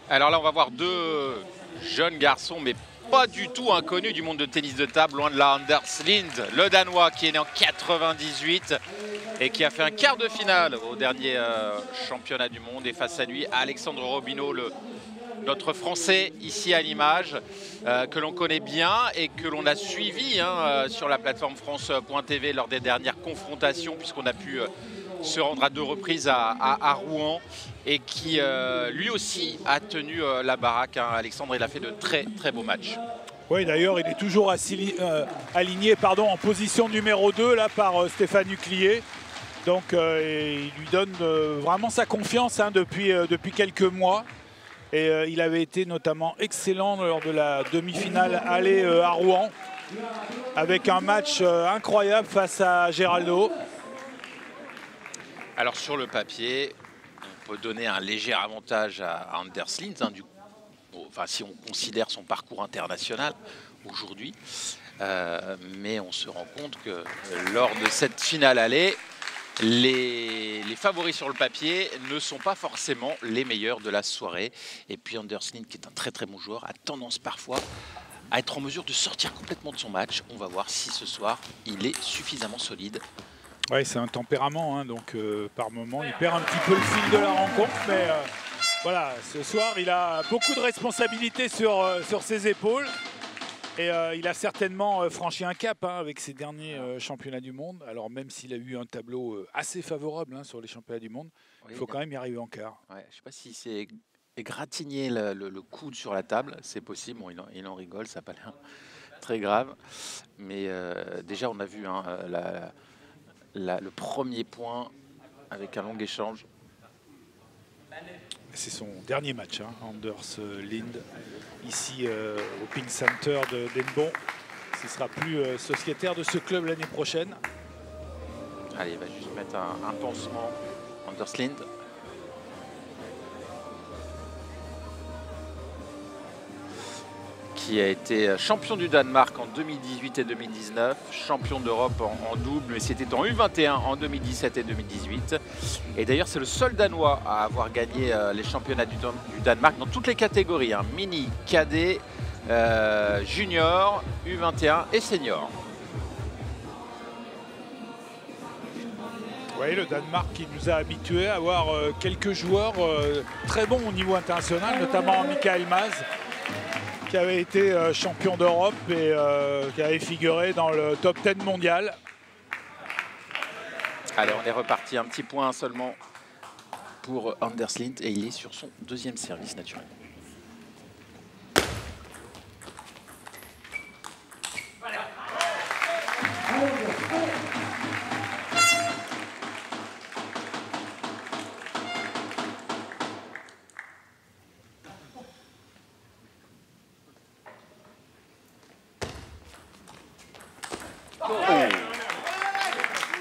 Alors là, on va voir deux jeunes garçons, mais pas du tout inconnus du monde de tennis de table, loin de là. Anders Lind, le Danois, qui est né en 98 et qui a fait un quart de finale au dernier championnat du monde. Et face à lui, Alexandre Robineau, notre Français ici à l'image, que l'on connaît bien et que l'on a suivi sur la plateforme France.tv lors des dernières confrontations, puisqu'on a pu se rendre à 2 reprises à Rouen, et qui lui aussi a tenu la baraque. Alexandre, il a fait de très très beaux matchs. Oui, d'ailleurs, il est toujours aligné en position numéro 2 là, par Stéphane Huclier. Donc il lui donne vraiment sa confiance depuis quelques mois. Et il avait été notamment excellent lors de la demi-finale aller à Rouen, avec un match incroyable face à Geraldo. Alors sur le papier, on peut donner un léger avantage à Anders Lind, si on considère son parcours international aujourd'hui. Mais on se rend compte que lors de cette finale aller, les favoris sur le papier ne sont pas forcément les meilleurs de la soirée. Et puis Anders Lind, qui est un très très bon joueur, a tendance parfois à être en mesure de sortir complètement de son match. On va voir si ce soir il est suffisamment solide. Oui, c'est un tempérament, donc par moment il perd un petit peu le fil de la rencontre, mais voilà, ce soir il a beaucoup de responsabilités sur ses épaules. Et il a certainement franchi un cap avec ses derniers championnats du monde. Alors même s'il a eu un tableau assez favorable sur les championnats du monde, il faut quand même y arriver en quart. Ouais, je ne sais pas si c'est égratigner le coude sur la table, c'est possible. Bon, il en rigole, ça n'a pas l'air très grave. Mais déjà, on a vu le premier point avec un long échange. C'est son dernier match, Anders Lind, ici au Ping Center de Denbon. Ce ne sera plus sociétaire de ce club l'année prochaine. Allez, il va juste mettre un pansement, Anders Lind. Qui a été champion du Danemark en 2018 et 2019, champion d'Europe en double, mais c'était en U21 en 2017 et 2018. Et d'ailleurs, c'est le seul Danois à avoir gagné les championnats du Danemark dans toutes les catégories, mini, cadet, junior, U21 et senior. Oui, le Danemark qui nous a habitués à avoir quelques joueurs très bons au niveau international, notamment Michael Maz, qui avait été champion d'Europe et qui avait figuré dans le top 10 mondial. Allez, on est reparti, un petit point seulement pour Anders Lind et il est sur son deuxième service naturel.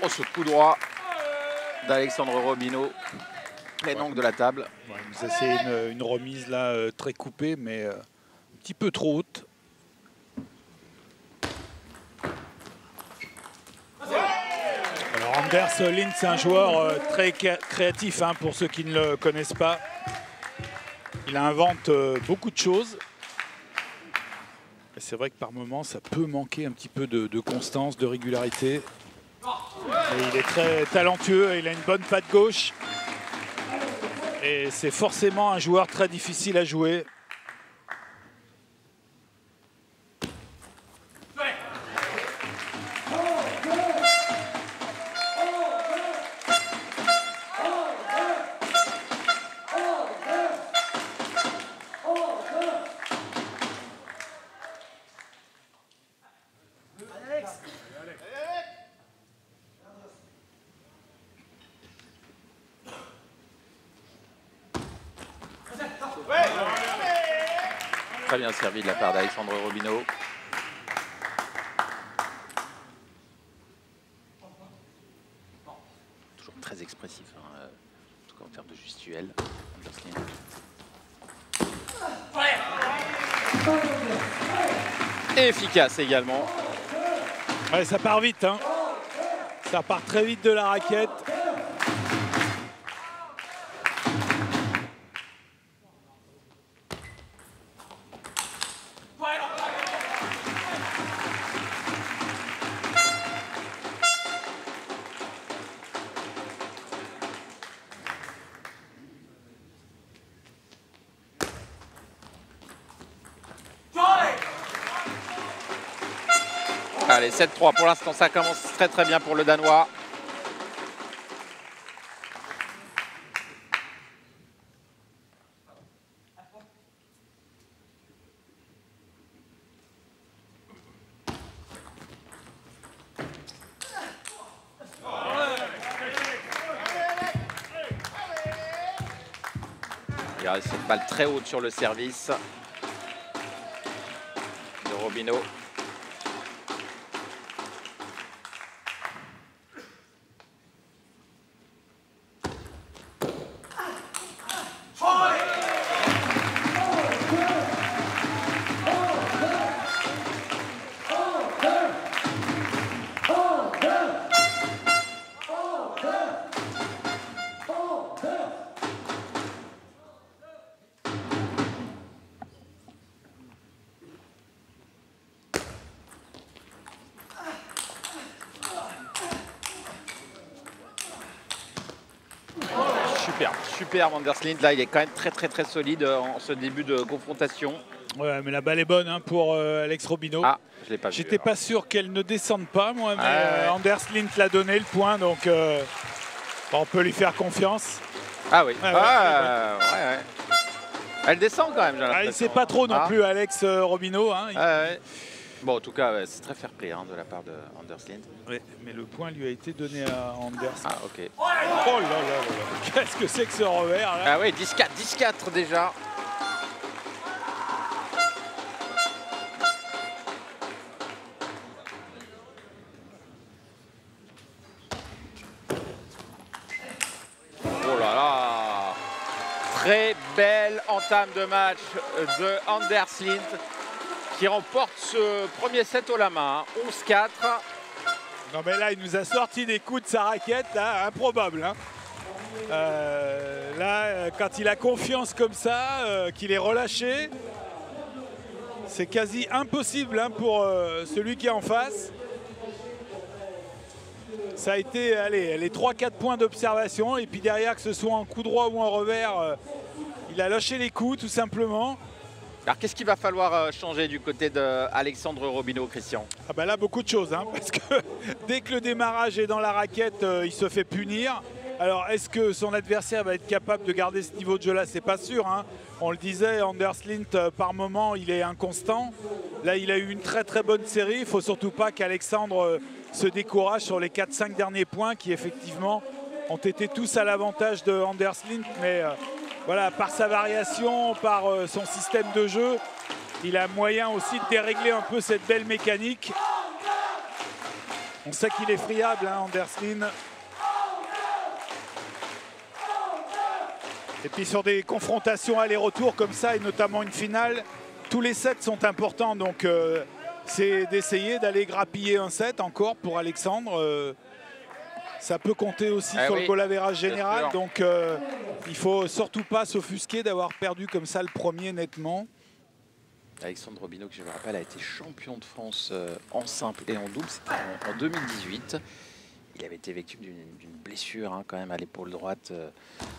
Oh, ce coup droit d'Alexandre Robineau, plein angle de la table. Ouais, c'est une remise là très coupée, mais un petit peu trop haute. Alors Anders Lind, c'est un joueur très créatif pour ceux qui ne le connaissent pas. Il invente beaucoup de choses. C'est vrai que par moments, ça peut manquer un petit peu de constance, de régularité. Mais il est très talentueux, il a une bonne patte gauche. Et c'est forcément un joueur très difficile à jouer. Très bien servi de la part d'Alexandre Robineau. Toujours très expressif, en tout cas en termes de gestuelle. Et efficace également. Ouais, ça part vite, ça part très vite de la raquette. Allez, 7-3 pour l'instant, ça commence très très bien pour le Danois. Il reste cette balle très haute sur le service de Robino. Super Vanderslind, là il est quand même très solide en ce début de confrontation. Ouais, mais la balle est bonne hein, pour Alex Robino. Ah, je l'ai pas vu. J'étais pas sûr qu'elle ne descende pas moi, mais Vanderslind l'a donné le point, donc on peut lui faire confiance. Ah oui. Ouais. Elle descend quand même, j'ai l'impression. Il sait pas trop non plus Alex Robino. Hein. Bon, en tout cas, c'est très fair play hein, de la part de Vanderslind. Oui, mais le point lui a été donné à Anders. Ah, ok. Oh là là, qu'est-ce que c'est que ce revers là? Ah oui, 10-4 déjà. Oh là là! Très belle entame de match de Vanderslind, qui remporte ce premier set haut la main, 11-4. Non mais là, il nous a sorti des coups de sa raquette, là, improbables. Hein. Là, quand il a confiance comme ça, qu'il est relâché, c'est quasi impossible hein, pour celui qui est en face. Ça a été, allez, les 3-4 points d'observation, et puis derrière, que ce soit en coup droit ou en revers, il a lâché les coups, tout simplement. Alors qu'est-ce qu'il va falloir changer du côté d'Alexandre Robino, Christian? Ah bah là, beaucoup de choses, hein, parce que dès que le démarrage est dans la raquette, il se fait punir. Alors est-ce que son adversaire va être capable de garder ce niveau de jeu-là? C'est pas sûr. Hein. On le disait, Vanderslind, par moment, il est inconstant. Là, il a eu une très bonne série. Il ne faut surtout pas qu'Alexandre se décourage sur les 4-5 derniers points qui, effectivement, ont été tous à l'avantage de Vanderslind. Mais voilà, par sa variation, par son système de jeu, il a moyen aussi de dérégler un peu cette belle mécanique. On sait qu'il est friable, hein, Vanderslind. Et puis sur des confrontations aller-retour comme ça, et notamment une finale, tous les sets sont importants. Donc c'est d'essayer d'aller grappiller un set encore pour Alexandre. Ça peut compter aussi sur le goal average général. Donc il ne faut surtout pas s'offusquer d'avoir perdu comme ça le premier nettement. Alexandre Robino, qui je le rappelle, a été champion de France en simple et en double. C'était en 2018. Il avait été victime d'une blessure hein, quand même à l'épaule droite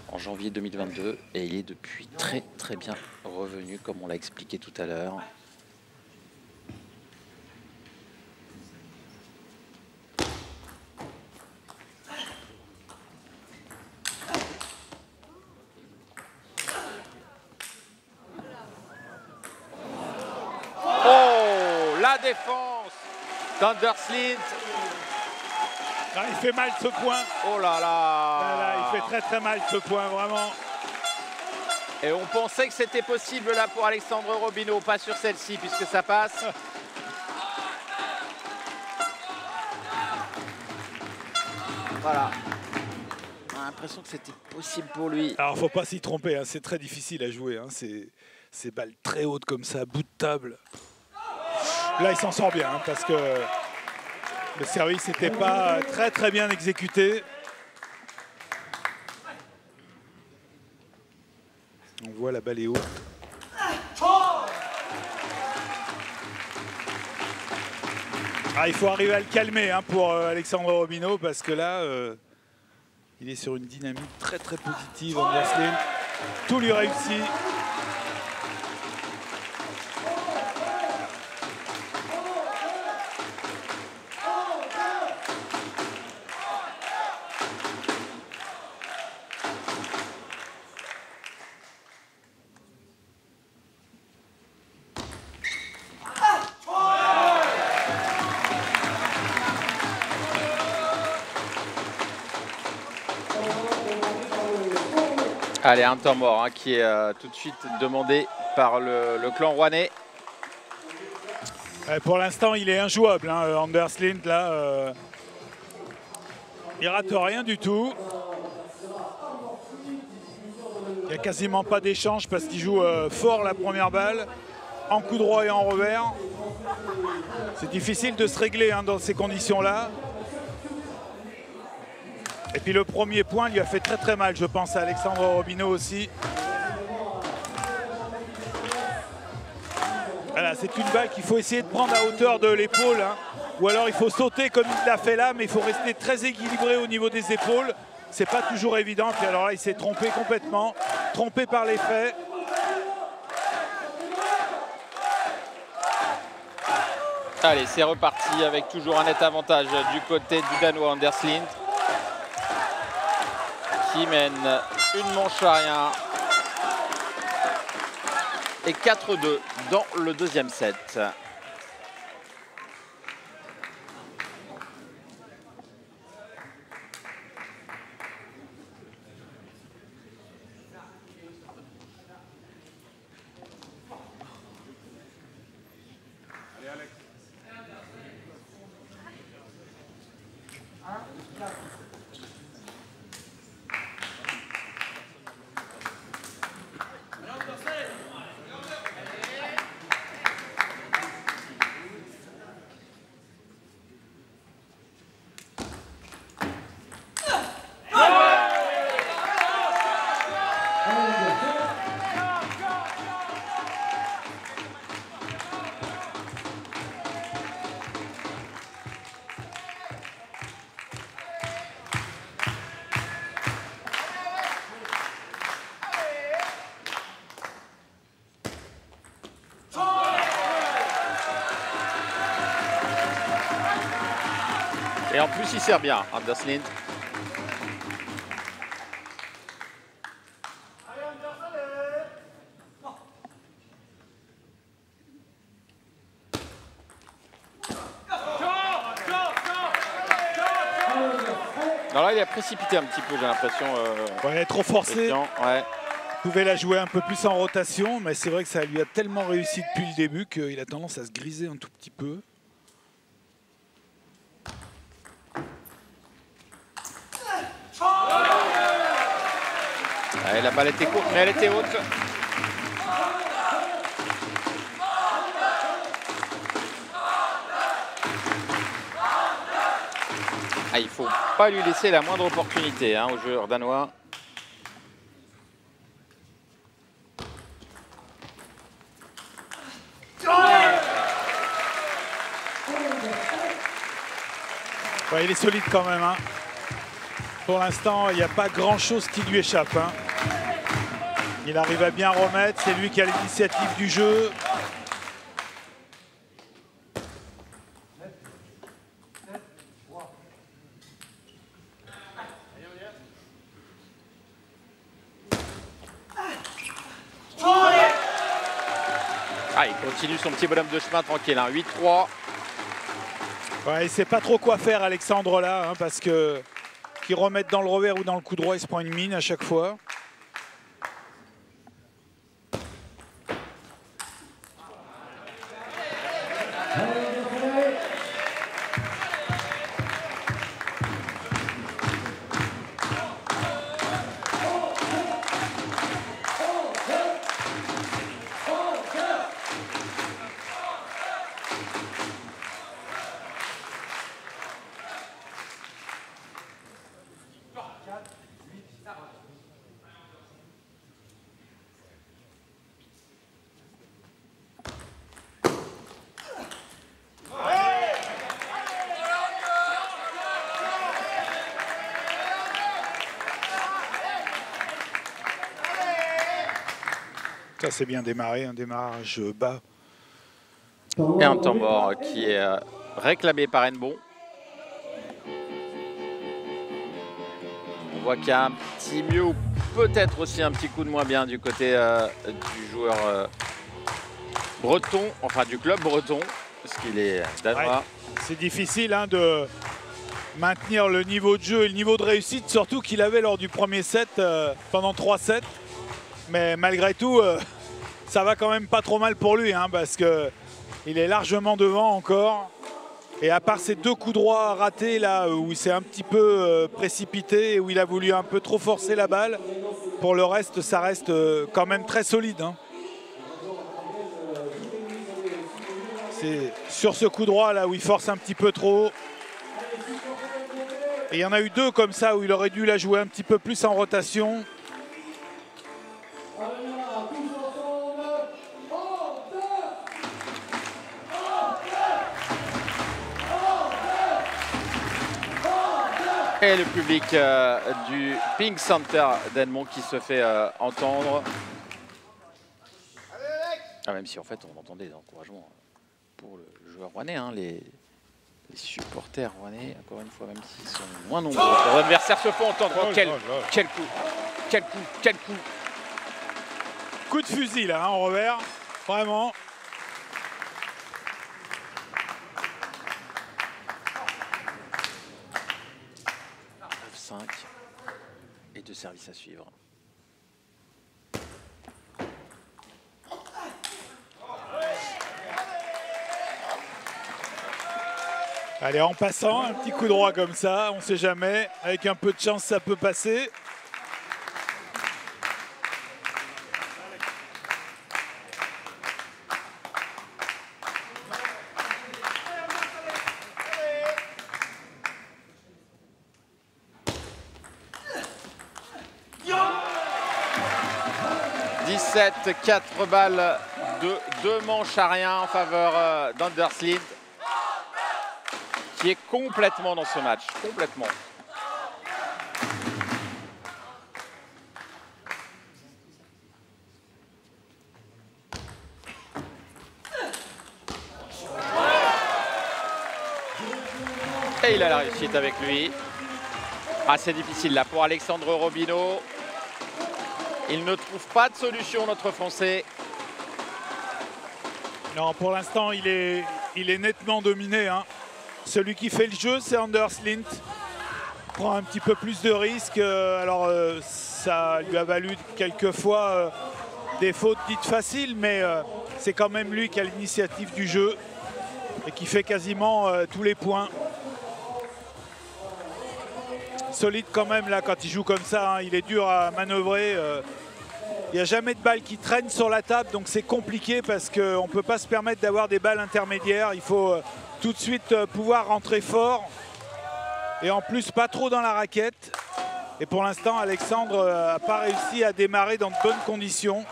en janvier 2022. Et il est depuis très bien revenu, comme on l'a expliqué tout à l'heure. Oh, la défense d'Vanderslind. Ah, il fait mal ce point. Oh là là. Là, il fait très mal ce point, vraiment. Et on pensait que c'était possible là pour Alexandre Robino, pas sur celle-ci puisque ça passe. Voilà. On a l'impression que c'était possible pour lui. Alors, faut pas s'y tromper, hein. C'est très difficile à jouer. Hein. Ces balles très hautes comme ça, bout de table. Là, il s'en sort bien hein, parce que le service n'était pas très bien exécuté. On voit la balle est haute. Ah, il faut arriver à le calmer hein, pour Alexandre Robino parce que là, il est sur une dynamique très positive. Vanderslind. Tout lui réussit. Allez, un temps mort hein, qui est tout de suite demandé par le clan rouennais. Pour l'instant, il est injouable, hein, Anders Lind, là. Il rate rien du tout. Il n'y a quasiment pas d'échange parce qu'il joue fort la première balle, en coup droit et en revers. C'est difficile de se régler hein, dans ces conditions-là. Et puis le premier point lui a fait très très mal, je pense, à Alexandre Robineau aussi. Voilà, c'est une balle qu'il faut essayer de prendre à hauteur de l'épaule. Hein. Ou alors il faut sauter comme il l'a fait là, mais il faut rester très équilibré au niveau des épaules. C'est pas toujours évident. Puis alors là, il s'est trompé complètement, trompé par les faits. Allez, c'est reparti avec toujours un net avantage du côté du Danois Anders Lind, qui mène une manche à rien. Et 4-2 dans le deuxième set. Et en plus, il sert bien, Anders Lind. Alors là, il a précipité un petit peu, j'ai l'impression. Ouais, trop forcé. Ouais. Il pouvait la jouer un peu plus en rotation, mais c'est vrai que ça lui a tellement réussi depuis le début qu'il a tendance à se griser un tout petit peu. Ouais, la balle était courte, mais elle était haute. Ah, il ne faut pas lui laisser la moindre opportunité hein, au joueur danois. Ouais, il est solide quand même. Hein. Pour l'instant, il n'y a pas grand-chose qui lui échappe. Hein. Il arrive à bien remettre. C'est lui qui a l'initiative du jeu. Ah, il continue son petit bonhomme de chemin tranquille. Hein. 8-3. Ouais, il ne sait pas trop quoi faire, Alexandre, là, hein, parce que qu'il remette dans le revers ou dans le coup droit, il se prend une mine à chaque fois. Ça, c'est bien démarré, un démarrage bas. Et un temps mort qui est réclamé par Henbon. On voit qu'il y a un petit mieux ou peut-être aussi un petit coup de moins bien du côté du joueur breton, enfin du club breton, parce qu'il est danois. Ouais, c'est difficile hein, de maintenir le niveau de jeu et le niveau de réussite, surtout qu'il avait lors du premier set pendant 3 sets. Mais malgré tout, ça va quand même pas trop mal pour lui, hein, parce qu'il est largement devant encore. Et à part ces 2 coups droits ratés là où il s'est un petit peu précipité et où il a voulu un peu trop forcer la balle, pour le reste, ça reste quand même très solide, hein. C'est sur ce coup droit là où il force un petit peu trop. Et il y en a eu 2 comme ça où il aurait dû la jouer un petit peu plus en rotation. Et le public du Pink Center d'Edmond qui se fait entendre. Ah, même si en fait on entendait des encouragements pour le joueur rouennais, hein, les supporters rouennais, encore une fois, même s'ils sont moins nombreux. Les adversaires se font entendre. Oh, quel coup, quel coup, quel coup. Coup de fusil là, hein, en revers, vraiment. Et 2 services à suivre. Allez, en passant, un petit coup droit comme ça, on ne sait jamais. Avec un peu de chance, ça peut passer. « 4 balles de 2 manches à rien en faveur d'Anders Lind, qui est complètement dans ce match, complètement. Et il a la réussite avec lui. Assez difficile là pour Alexandre Robino. Il ne trouve pas de solution, notre Français. Non, pour l'instant, il est nettement dominé, hein. Celui qui fait le jeu, c'est Anders Lind. Prend un petit peu plus de risques. Ça lui a valu quelquefois des fautes dites faciles, mais c'est quand même lui qui a l'initiative du jeu et qui fait quasiment tous les points. Solide quand même là quand il joue comme ça, hein. Il est dur à manœuvrer. Il n'y a jamais de balle qui traîne sur la table, donc c'est compliqué parce qu'on ne peut pas se permettre d'avoir des balles intermédiaires. Il faut tout de suite pouvoir rentrer fort et en plus pas trop dans la raquette. Et pour l'instant, Alexandre n'a pas réussi à démarrer dans de bonnes conditions.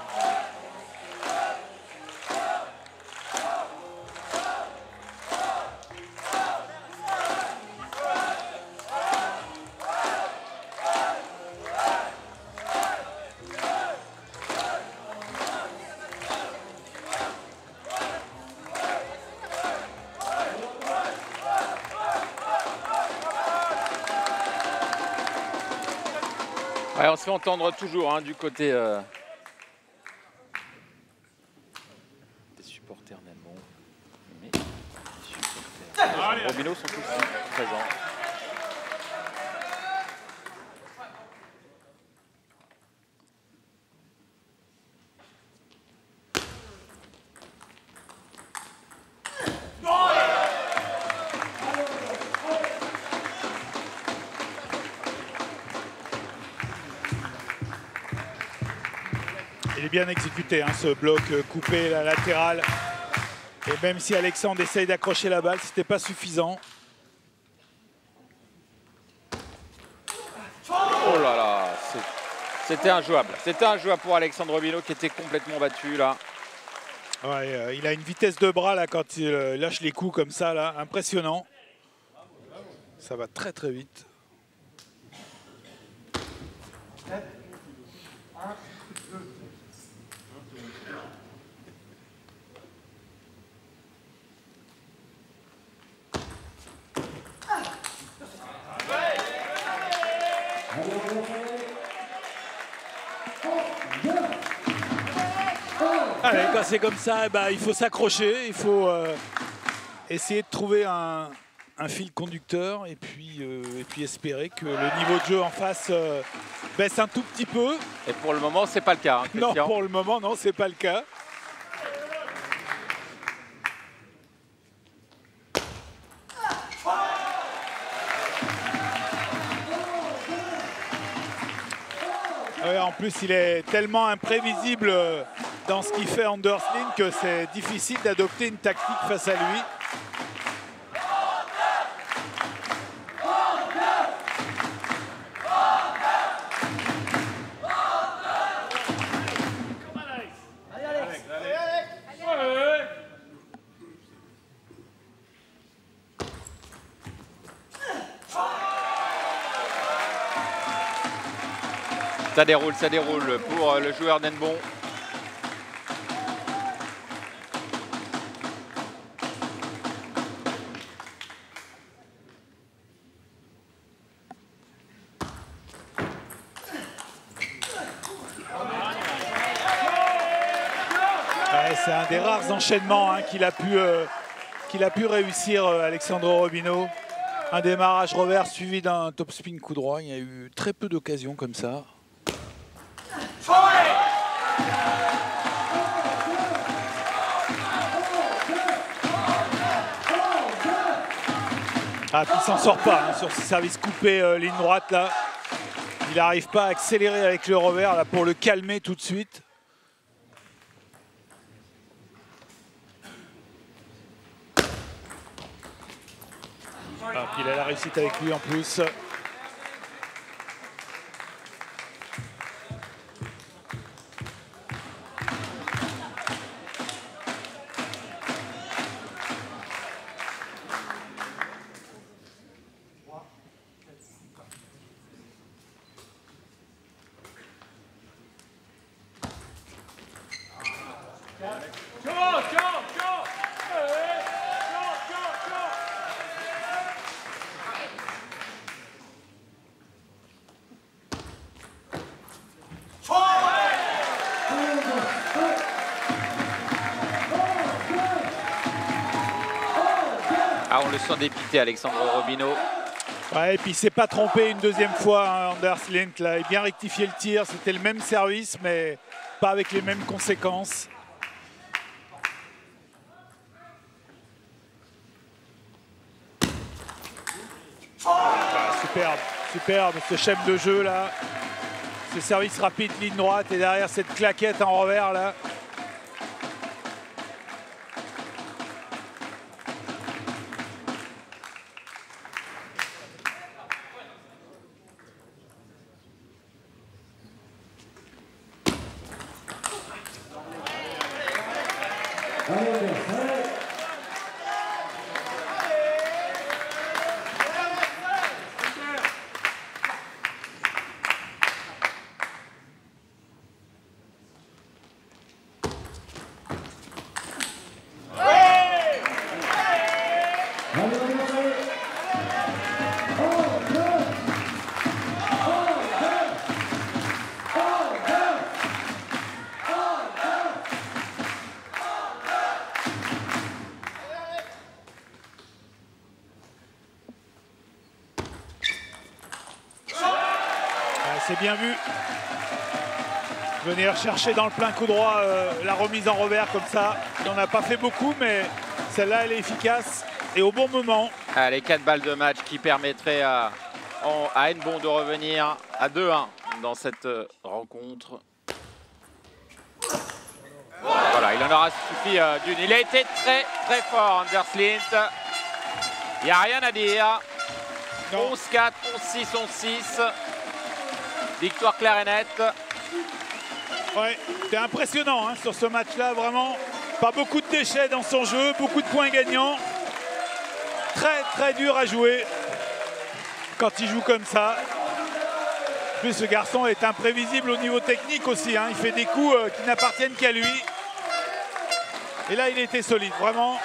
Ouais, on se fait entendre toujours, hein, du côté des supporters d'Edmond. Mais les supporters Robino sont aussi présents. Il est bien exécuté, hein, ce bloc coupé, la latérale. Et même si Alexandre essaye d'accrocher la balle, c'était pas suffisant. Oh là là, c'était injouable. C'était injouable pour Alexandre Robino qui était complètement battu là. Ouais, il a une vitesse de bras là quand il lâche les coups comme ça, là, impressionnant. Ça va très très vite. Allez, quand c'est comme ça, il faut s'accrocher, il faut essayer de trouver un un fil conducteur et puis espérer que le niveau de jeu en face baisse un tout petit peu. Et pour le moment, c'est pas le cas, hein, Non, Christian. pour le moment, non, c'est pas le cas. En plus, il est tellement imprévisible dans ce qu'il fait Anders Lind que c'est difficile d'adopter une tactique face à lui. Ça déroule pour le joueur d'Henbon. C'est un des rares enchaînements hein, qu'il a pu réussir, Alexandro Robino. Un démarrage revers suivi d'un topspin coup droit. Il y a eu très peu d'occasions comme ça. Ah, puis il s'en sort pas hein, sur ce service coupé ligne droite là. Il n'arrive pas à accélérer avec le revers là pour le calmer tout de suite. Ah, puis il a la réussite avec lui en plus. Ah, on le sent dépité, Alexandro Robino. Ouais, et puis il s'est pas trompé une deuxième fois, hein, Anders Lind. Il a bien rectifié le tir. C'était le même service, mais pas avec les mêmes conséquences. Superbe, superbe ce schème de jeu là. Ce service rapide, ligne droite et derrière cette claquette en revers là. C'est bien vu. Venir chercher dans le plein coup droit la remise en revers comme ça. Il n'en a pas fait beaucoup, mais celle-là, elle est efficace et au bon moment. Les 4 balles de match qui permettraient à Henbon de revenir à 2-1 dans cette rencontre. Voilà, il en aura suffi d'une. Il a été très très fort, Anders Lind. Il n'y a rien à dire. 11-4, 11-6, 11-6. Victoire claire et nette. Ouais, c'est impressionnant hein, sur ce match-là, vraiment. Pas beaucoup de déchets dans son jeu, beaucoup de points gagnants. Très très dur à jouer quand il joue comme ça. En plus, ce garçon est imprévisible au niveau technique aussi. Hein. Il fait des coups qui n'appartiennent qu'à lui. Et là, il était solide, vraiment.